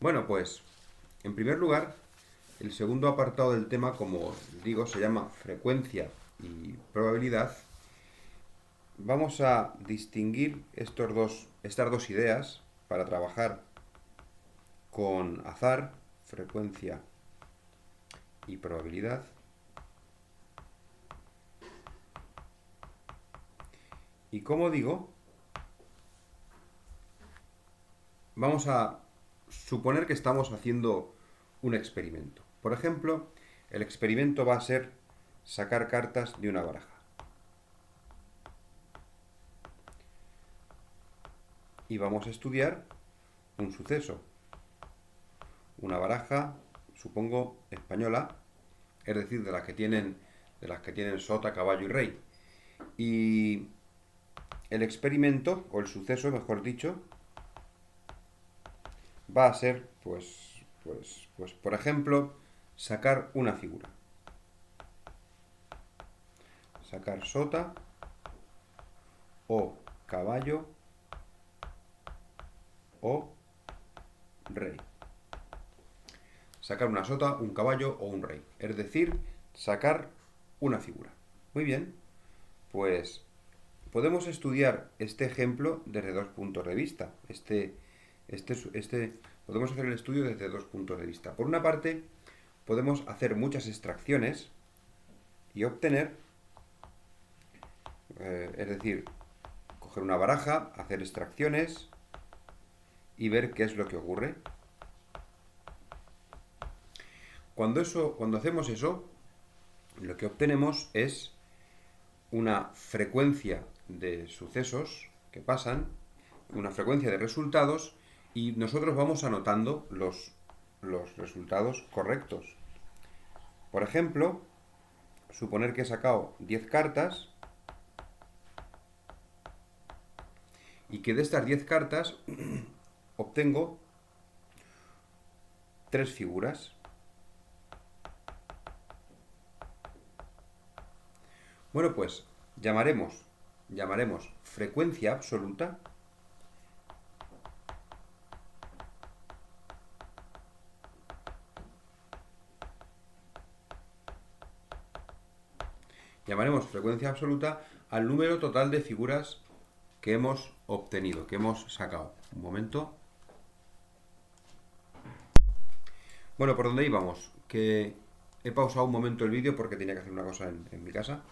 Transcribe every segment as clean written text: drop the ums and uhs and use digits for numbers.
Bueno, pues, en primer lugar, el segundo apartado del tema, como digo, se llama frecuencia y probabilidad. Vamos a distinguir estas dos ideas para trabajar con azar, frecuencia y probabilidad. Y como digo, vamos a suponer que estamos haciendo un experimento. Por ejemplo, el experimento va a ser sacar cartas de una baraja. Y vamos a estudiar un suceso. Una baraja, supongo, española, es decir, de las que tienen sota, caballo y rey. Y el experimento, o el suceso, mejor dicho, va a ser, por ejemplo, sacar una figura. Sacar sota o caballo o rey. Sacar una sota, un caballo o un rey. Es decir, sacar una figura. Muy bien, pues podemos estudiar este ejemplo desde dos puntos de vista. Podemos hacer el estudio desde dos puntos de vista. Por una parte, podemos hacer muchas extracciones y obtener, es decir, coger una baraja, hacer extracciones y ver qué es lo que ocurre. Cuando hacemos eso, lo que obtenemos es una frecuencia de sucesos que pasan, una frecuencia de resultados, y nosotros vamos anotando los resultados correctos. Por ejemplo, suponer que he sacado 10 cartas y que de estas 10 cartas obtengo 3 figuras. Bueno, pues llamaremos frecuencia absoluta al número total de figuras que hemos obtenido, que hemos sacado. Un momento. Bueno, ¿por dónde íbamos? Que he pausado un momento el vídeo porque tenía que hacer una cosa en mi casa.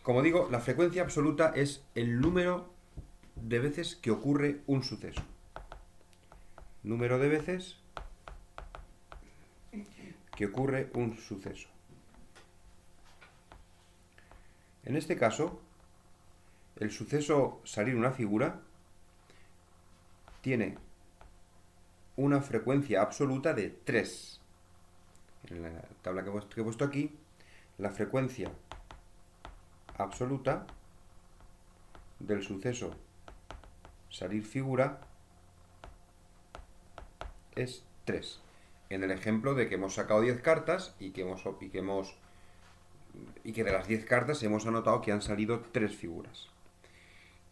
Como digo, la frecuencia absoluta es el número de veces que ocurre un suceso. Número de veces que ocurre un suceso. En este caso, el suceso salir una figura tiene una frecuencia absoluta de 3. En la tabla que he puesto aquí, la frecuencia absoluta del suceso salir figura es 3. En el ejemplo de que hemos sacado 10 cartas y que de las 10 cartas hemos anotado que han salido 3 figuras.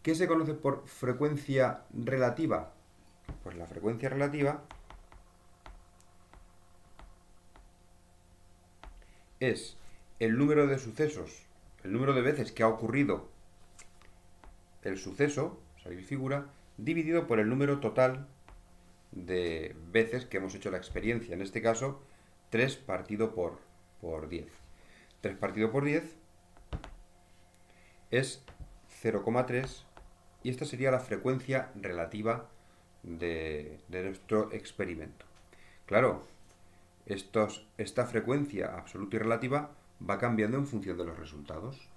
¿Qué se conoce por frecuencia relativa? Pues la frecuencia relativa es el número de sucesos, el número de veces que ha ocurrido el suceso, salir figura, dividido por el número total de veces que hemos hecho la experiencia. En este caso, 3 partido por 10. 3 partido por 10 es 0,3 y esta sería la frecuencia relativa de nuestro experimento. Claro, esta frecuencia absoluta y relativa va cambiando en función de los resultados.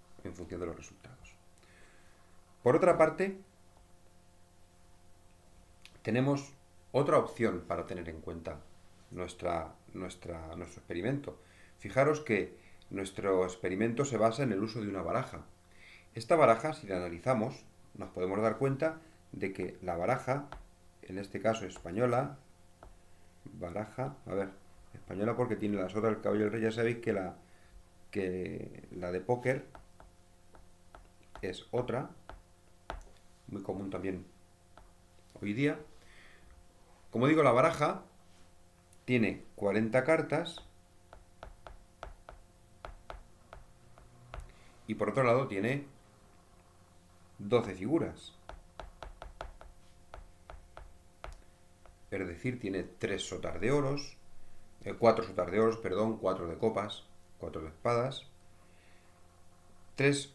Por otra parte, tenemos otra opción para tener en cuenta nuestro experimento. Fijaros que nuestro experimento se basa en el uso de una baraja. Esta baraja, si la analizamos, nos podemos dar cuenta de que la baraja, en este caso española, española porque tiene la sota, el caballo y el rey. Ya sabéis que la de póker es otra, muy común también hoy día. Como digo, la baraja tiene 40 cartas y por otro lado tiene 12 figuras. Es decir, tiene 3 sotas de oros, 4 sotas de oros, perdón, 4 de copas, 4 de espadas, 3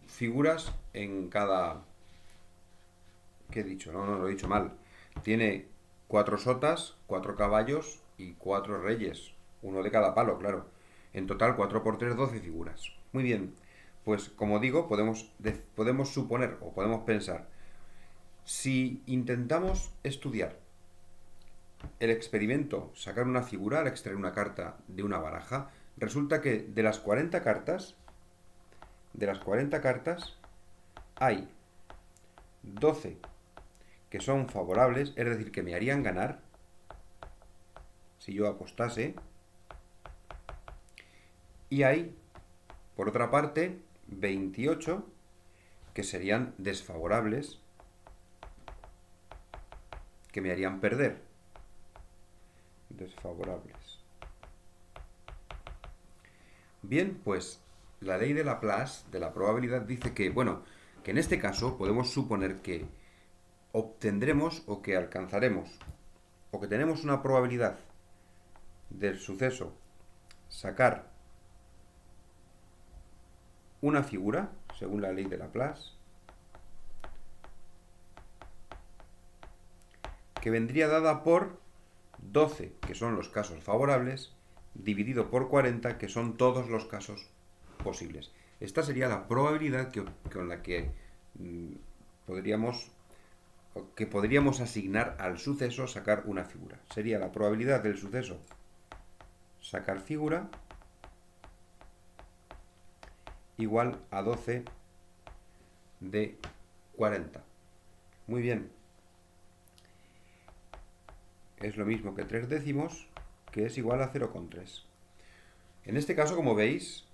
figuras en cada... ¿Qué he dicho? No, lo he dicho mal. Tiene 4 sotas, 4 caballos y 4 reyes. Uno de cada palo, claro. En total, 4 por 3, 12 figuras. Muy bien. Pues como digo, podemos suponer o podemos pensar, si intentamos estudiar el experimento, sacar una figura al extraer una carta de una baraja, resulta que de las 40 cartas, hay 12 que son favorables, es decir, que me harían ganar si yo apostase, y hay, por otra parte, 28 que serían desfavorables, que me harían perder. Desfavorables. Bien, pues la ley de Laplace, de la probabilidad, dice que, bueno, que en este caso podemos suponer que obtendremos o que alcanzaremos o que tenemos una probabilidad del suceso sacar una figura, según la ley de Laplace, que vendría dada por 12, que son los casos favorables, dividido por 40, que son todos los casos posibles. Esta sería la probabilidad con la que podríamos asignar al suceso sacar una figura. Sería la probabilidad del suceso sacar figura igual a 12 de 40. Muy bien. Es lo mismo que 3 décimos, que es igual a 0,3. En este caso, como veis,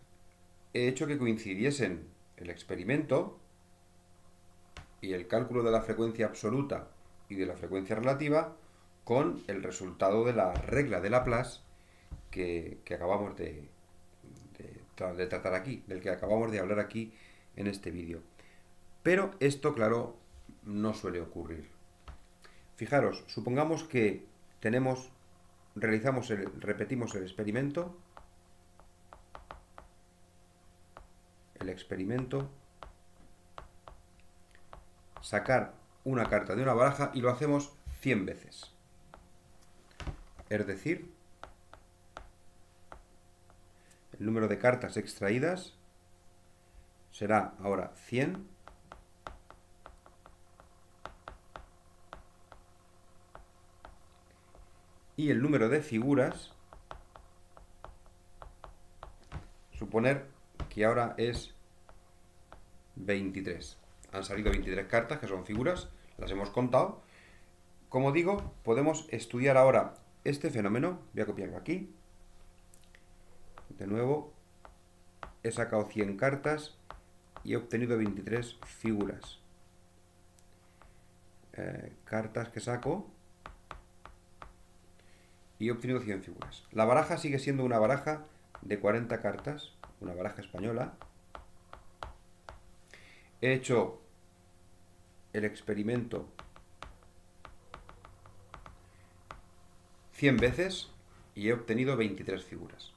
he hecho que coincidiesen el experimento y el cálculo de la frecuencia absoluta y de la frecuencia relativa con el resultado de la regla de Laplace que acabamos de tratar aquí, del que acabamos de hablar aquí en este vídeo. Pero esto, claro, no suele ocurrir. Fijaros, supongamos que repetimos el experimento, sacar una carta de una baraja y lo hacemos 100 veces. Es decir, el número de cartas extraídas será ahora 100 y el número de figuras, suponer que ahora es 23. Han salido 23 cartas que son figuras, las hemos contado. Como digo, podemos estudiar ahora este fenómeno. Voy a copiarlo aquí. De nuevo, he sacado 100 cartas y he obtenido 23 figuras. Cartas que saco y he obtenido 100 figuras. La baraja sigue siendo una baraja de 40 cartas, una baraja española. He hecho el experimento 100 veces y he obtenido 23 figuras.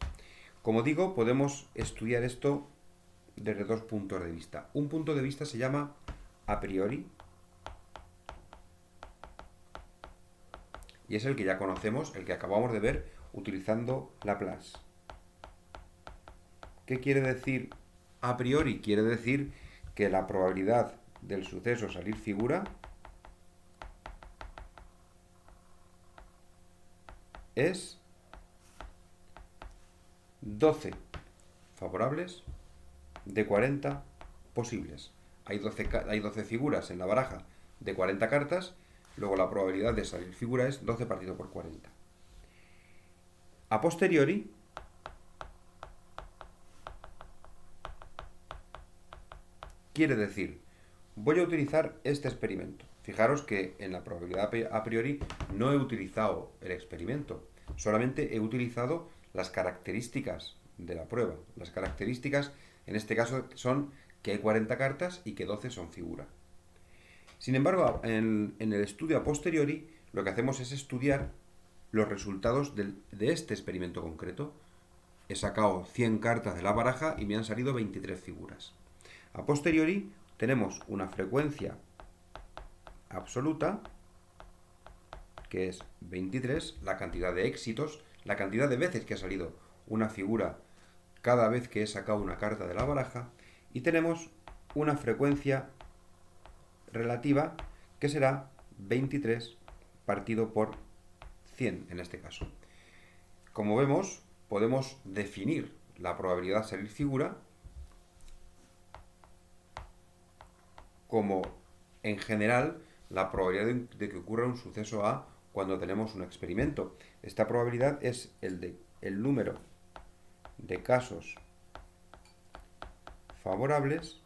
Como digo, podemos estudiar esto desde dos puntos de vista. Un punto de vista se llama a priori y es el que ya conocemos, el que acabamos de ver utilizando Laplace. ¿Qué quiere decir a priori? Quiere decir que la probabilidad del suceso salir figura es 12 favorables de 40 posibles. Hay 12 figuras en la baraja de 40 cartas, luego la probabilidad de salir figura es 12 partido por 40. A posteriori, quiere decir, voy a utilizar este experimento. Fijaros que en la probabilidad a priori no he utilizado el experimento, solamente he utilizado las características de la prueba. Las características en este caso son que hay 40 cartas y que 12 son figura. Sin embargo, en el estudio a posteriori, lo que hacemos es estudiar los resultados de este experimento concreto. He sacado 100 cartas de la baraja y me han salido 23 figuras. A posteriori, tenemos una frecuencia absoluta, que es 23, la cantidad de éxitos, la cantidad de veces que ha salido una figura cada vez que he sacado una carta de la baraja, y tenemos una frecuencia relativa que será 23 partido por 100 en este caso. Como vemos, podemos definir la probabilidad de salir figura como, en general, la probabilidad de que ocurra un suceso A cuando tenemos un experimento. Esta probabilidad es el número de casos favorables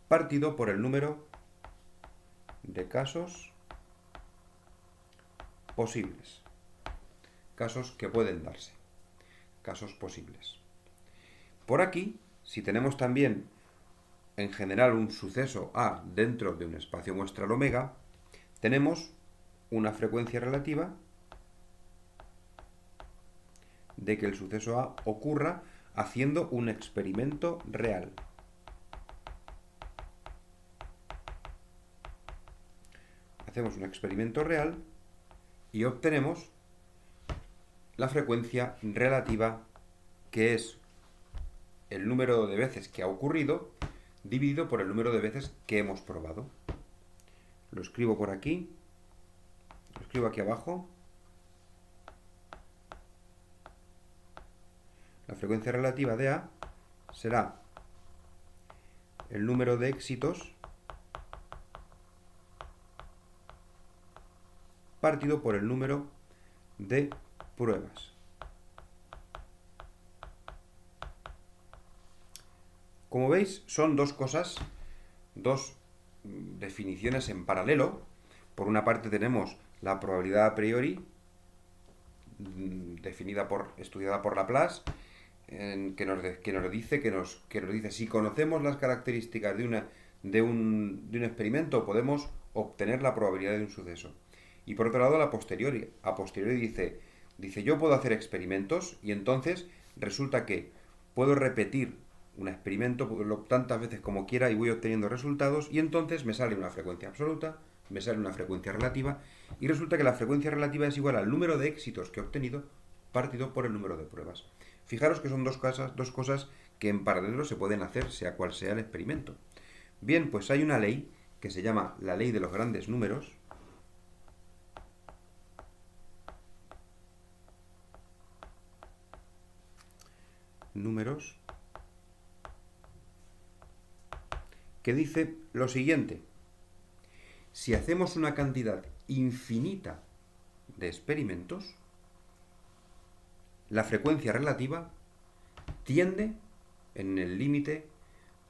partido por el número de casos posibles. Casos que pueden darse. Casos posibles. Por aquí, si tenemos también en general un suceso A dentro de un espacio muestral omega, tenemos una frecuencia relativa de que el suceso A ocurra haciendo un experimento real. Hacemos un experimento real y obtenemos la frecuencia relativa, que es el número de veces que ha ocurrido dividido por el número de veces que hemos probado. Lo escribo por aquí, lo escribo aquí abajo. La frecuencia relativa de A será el número de éxitos partido por el número de pruebas. Como veis, son dos cosas, dos definiciones en paralelo. Por una parte tenemos la probabilidad a priori, estudiada por Laplace, que nos dice si conocemos las características de un experimento, podemos obtener la probabilidad de un suceso. Y por otro lado, a posteriori dice yo puedo hacer experimentos y entonces resulta que puedo repetir un experimento tantas veces como quiera y voy obteniendo resultados, y entonces me sale una frecuencia absoluta, me sale una frecuencia relativa, y resulta que la frecuencia relativa es igual al número de éxitos que he obtenido partido por el número de pruebas. Fijaros que son dos cosas que en paralelo se pueden hacer, sea cual sea el experimento. Bien, pues hay una ley que se llama la ley de los grandes números, que dice lo siguiente: si hacemos una cantidad infinita de experimentos, la frecuencia relativa tiende en el límite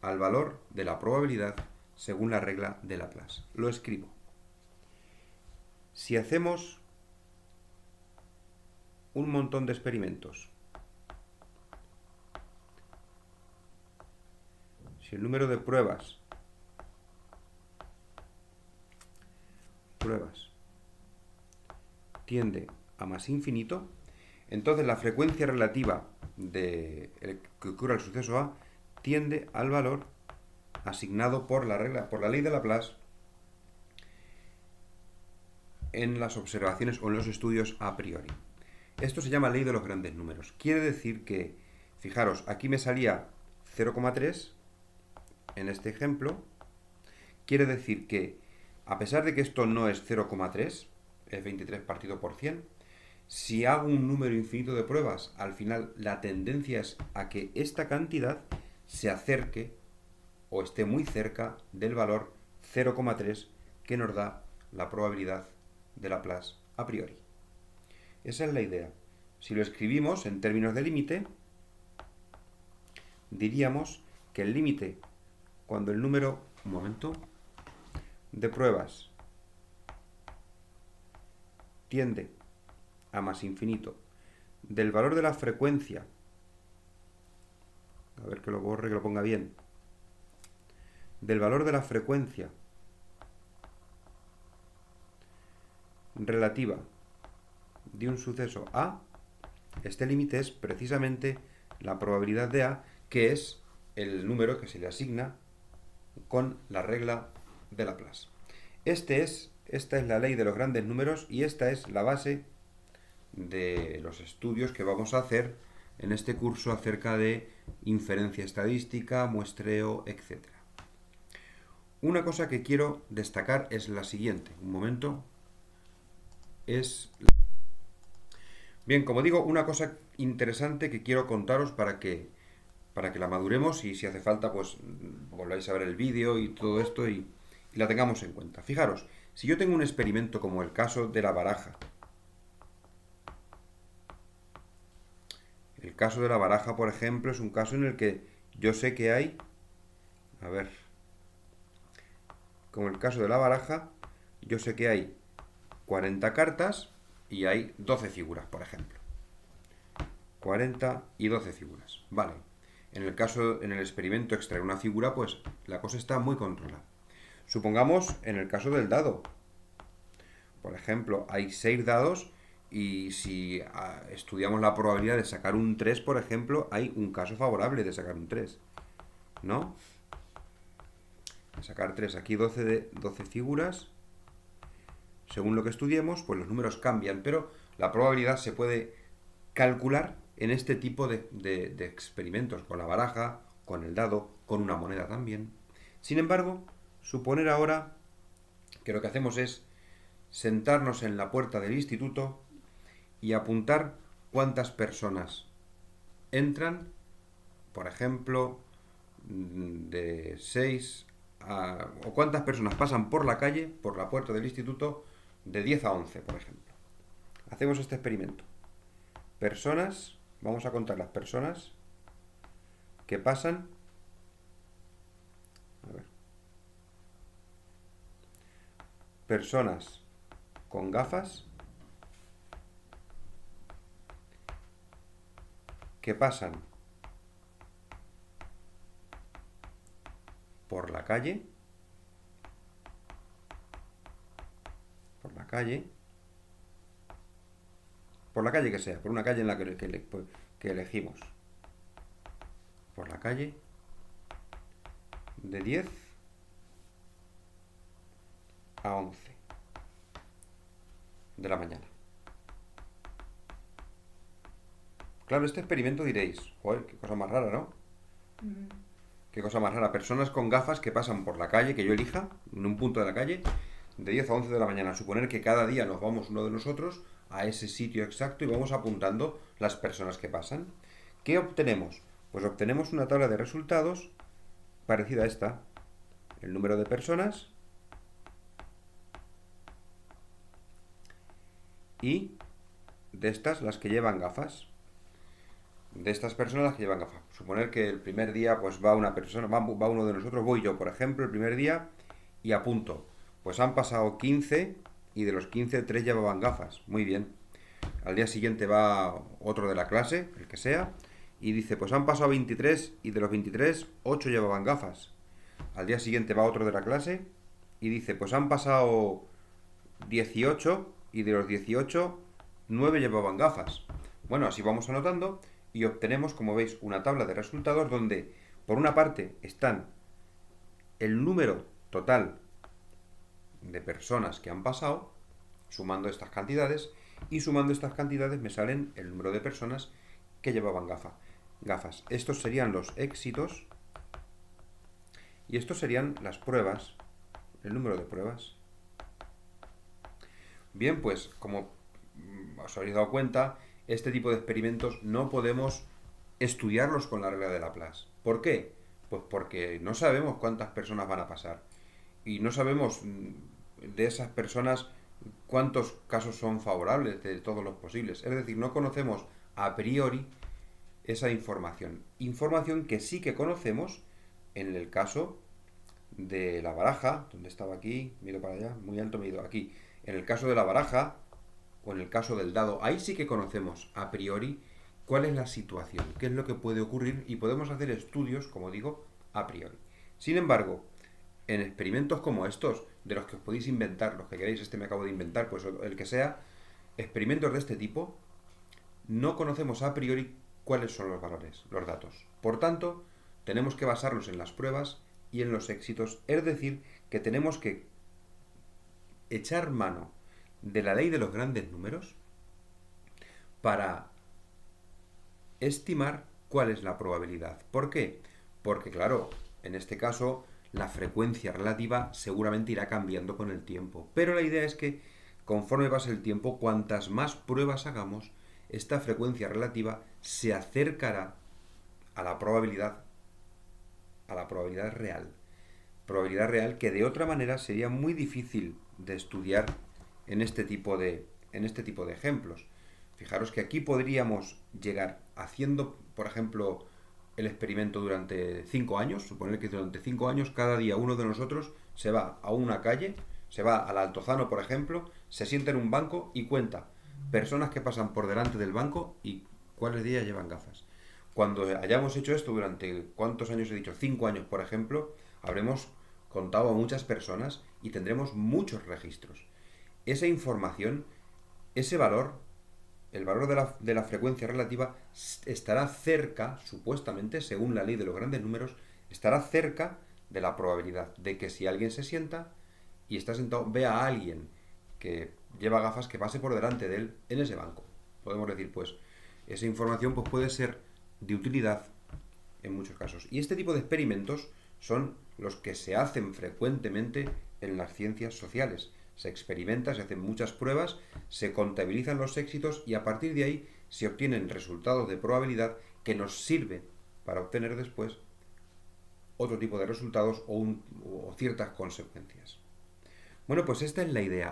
al valor de la probabilidad según la regla de Laplace. Lo escribo. Si hacemos un montón de experimentos, si el número de pruebas tiende a más infinito, entonces la frecuencia relativa que ocurra el suceso A tiende al valor asignado por la ley de Laplace en las observaciones o en los estudios a priori. Esto se llama ley de los grandes números. Quiere decir que, fijaros, aquí me salía 0,3 en este ejemplo. Quiere decir que, a pesar de que esto no es 0,3, es 23 partido por 100, si hago un número infinito de pruebas, al final la tendencia es a que esta cantidad se acerque o esté muy cerca del valor 0,3 que nos da la probabilidad de Laplace a priori. Esa es la idea. Si lo escribimos en términos de límite, diríamos que el límite, cuando el número... Un momento. de pruebas tiende a más infinito del valor de la frecuencia, a ver que lo borre, que lo ponga bien, del valor de la frecuencia relativa de un suceso A, este límite es precisamente la probabilidad de A, que es el número que se le asigna con la regla de Laplace. Esta es la ley de los grandes números y esta es la base de los estudios que vamos a hacer en este curso acerca de inferencia estadística, muestreo, etc. Una cosa que quiero destacar es la siguiente. Un momento. Bien, como digo, una cosa interesante que quiero contaros para que la maduremos y si hace falta, pues volváis a ver el vídeo y todo esto y la tengamos en cuenta. Fijaros, si yo tengo un experimento como el caso de la baraja, el caso de la baraja, por ejemplo, es un caso en el que yo sé que hay, a ver, como el caso de la baraja, yo sé que hay 40 cartas y hay 12 figuras, por ejemplo. 40 y 12 figuras. Vale. En el experimento extraer una figura, pues la cosa está muy controlada. Supongamos en el caso del dado. Por ejemplo, hay 6 dados y si estudiamos la probabilidad de sacar un 3, por ejemplo, hay un caso favorable de sacar un 3. ¿No? Sacar 3. Aquí 12 figuras. Según lo que estudiemos, pues los números cambian, pero la probabilidad se puede calcular en este tipo de experimentos, con la baraja, con el dado, con una moneda también. Sin embargo, suponer ahora que lo que hacemos es sentarnos en la puerta del instituto y apuntar cuántas personas entran, por ejemplo, de 6 o cuántas personas pasan por la calle, por la puerta del instituto, de 10 a 11, por ejemplo. Hacemos este experimento. Personas, vamos a contar las personas que pasan. A ver. Personas con gafas que pasan por la calle. Por la calle que sea, por una calle en la que elegimos. Por la calle de 10 a 11 de la mañana. Claro, este experimento diréis, joder, qué cosa más rara, ¿no? Qué cosa más rara. Personas con gafas que pasan por la calle, que yo elija, en un punto de la calle, de 10 a 11 de la mañana. Suponer que cada día nos vamos uno de nosotros a ese sitio exacto y vamos apuntando las personas que pasan. ¿Qué obtenemos? Pues obtenemos una tabla de resultados parecida a esta. El número de personas y de estas las que llevan gafas. De estas personas las que llevan gafas. Suponer que el primer día pues va una persona, va uno de nosotros, voy yo, por ejemplo, el primer día y apunto. Pues han pasado 15 y de los 15, 3 llevaban gafas. Muy bien. Al día siguiente va otro de la clase, el que sea, y dice, pues han pasado 23 y de los 23, 8 llevaban gafas. Al día siguiente va otro de la clase y dice, pues han pasado 18 y de los 18, 9 llevaban gafas. Bueno, así vamos anotando y obtenemos, como veis, una tabla de resultados donde, por una parte, están el número total de personas que han pasado, sumando estas cantidades, y sumando estas cantidades me salen el número de personas que llevaban gafas. Estos serían los éxitos y estos serían las pruebas, el número de pruebas. Bien, pues como os habréis dado cuenta, este tipo de experimentos no podemos estudiarlos con la regla de Laplace. ¿Por qué? Pues porque no sabemos cuántas personas van a pasar y no sabemos de esas personas cuántos casos son favorables de todos los posibles. Es decir, no conocemos a priori esa información. Información que sí que conocemos en el caso de la baraja, donde estaba aquí, me he ido para allá, muy alto me he ido aquí. En el caso de la baraja, o en el caso del dado, ahí sí que conocemos a priori cuál es la situación, qué es lo que puede ocurrir y podemos hacer estudios, como digo, a priori. Sin embargo, en experimentos como estos, de los que os podéis inventar, los que queréis, este me acabo de inventar, pues el que sea, experimentos de este tipo, no conocemos a priori cuáles son los valores, los datos. Por tanto, tenemos que basarnos en las pruebas y en los éxitos, es decir, que tenemos que echar mano de la ley de los grandes números para estimar cuál es la probabilidad. ¿Por qué? Porque, claro, en este caso, la frecuencia relativa seguramente irá cambiando con el tiempo. Pero la idea es que, conforme pase el tiempo, cuantas más pruebas hagamos, esta frecuencia relativa se acercará a la probabilidad, a la probabilidad real. Probabilidad real que de otra manera sería muy difícil de estudiar en este tipo de ejemplos. Fijaros que aquí podríamos llegar haciendo, por ejemplo, el experimento durante 5 años. Suponer que durante 5 años cada día uno de nosotros se va a una calle, se va al Altozano, por ejemplo, se sienta en un banco y cuenta personas que pasan por delante del banco y cuáles de ellas llevan gafas. Cuando hayamos hecho esto durante, ¿cuántos años he dicho? 5 años, por ejemplo, habremos contado a muchas personas y tendremos muchos registros. Esa información, ese valor, el valor de la frecuencia relativa, estará cerca, supuestamente, según la ley de los grandes números, estará cerca de la probabilidad de que si alguien se sienta y está sentado, vea a alguien que lleva gafas que pase por delante de él en ese banco. Podemos decir, pues, esa información pues, puede ser de utilidad en muchos casos. Y este tipo de experimentos son los que se hacen frecuentemente en las ciencias sociales. Se experimenta, se hacen muchas pruebas, se contabilizan los éxitos y a partir de ahí se obtienen resultados de probabilidad que nos sirven para obtener después otro tipo de resultados o ciertas consecuencias. Bueno, pues esta es la idea.